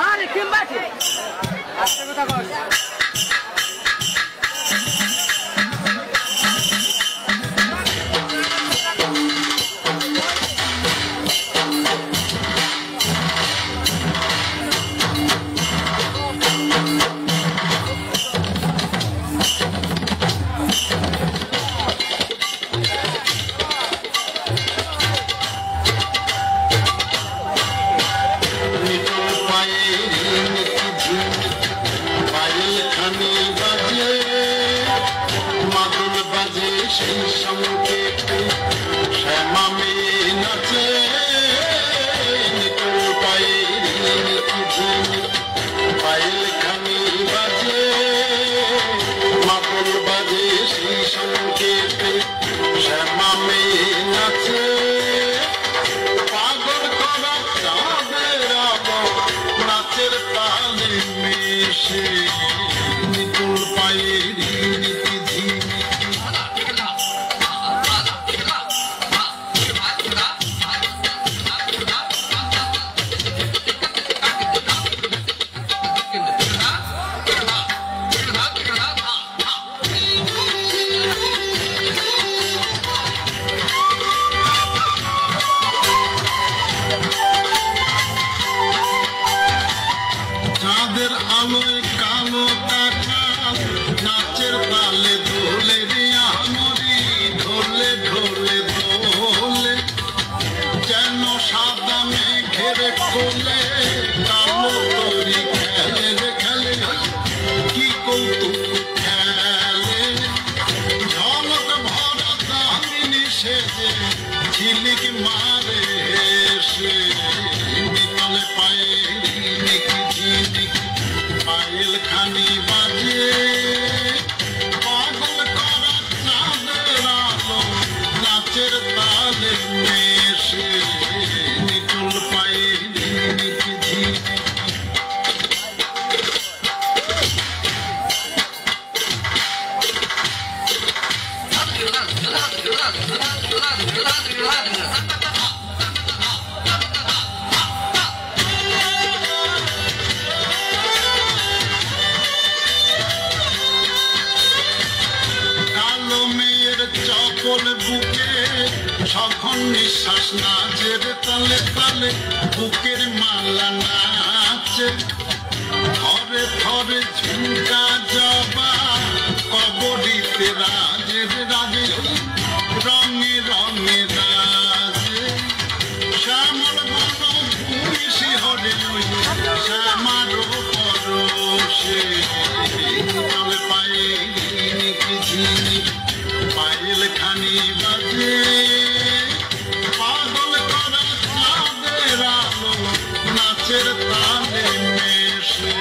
আরে কেম বাকি আজকে কথা কই নিঃশ্বাস নাচের তালে তালে বুকের মালা নাচে থরে থরে ঝুমকা জবা কবরীতে রাজের রাজে রঙে রঙে রাজে শ্যামল বন ভূমি শিহরে শ্যামার পরশে তলে পায়ে ঝিনিকি ঝিনিক পায়েল খানি বাজে নাচের তালে মেশে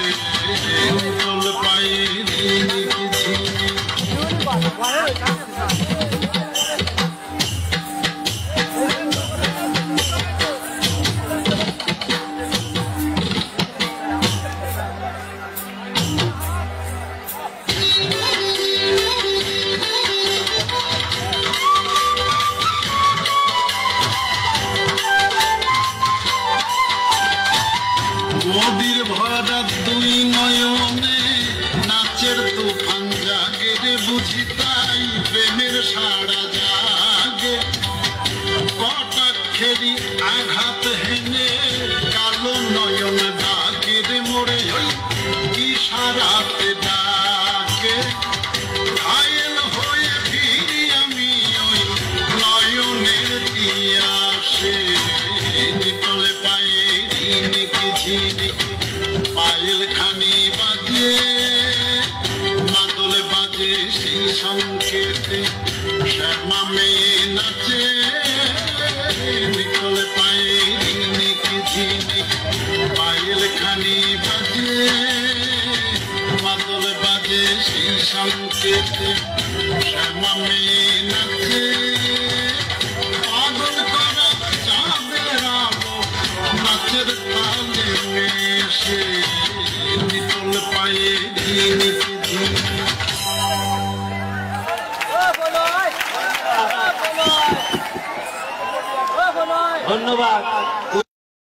দোল পায়ে ঝিনিকি ঝিনিক নদীর ভরা দুই নয়নে নাচের তুফান জাগে রে বুঝি তাই প্রেমের সারা জাগে কটাক্ষেরি আঘাত হেনে কালো নয়ন ডাকে রে মোড়ে ইশারাতে ডাকে ঘায়েল হয়ে ফিরি আমি ওই নয়নের তিয়াসে নিতলে পায়ে ঝিনিকি ঝিনিক পায়েল খানি বাজে মাদলে বাজে সেই সংকেতে শ্যামা মেয়ে নাচে নিতলে পায়ে ঝিনিকি ঝিনিক পায়েল খানি বাজে মাদলে বাজে সেই সংকেতে শ্যামা মেয়ে নাচে পাগল করা চাঁদের আলো নাচের তালে মেশে নিতল পায়ে ঝিনিকি ঝিনিক ধন্যবাদ।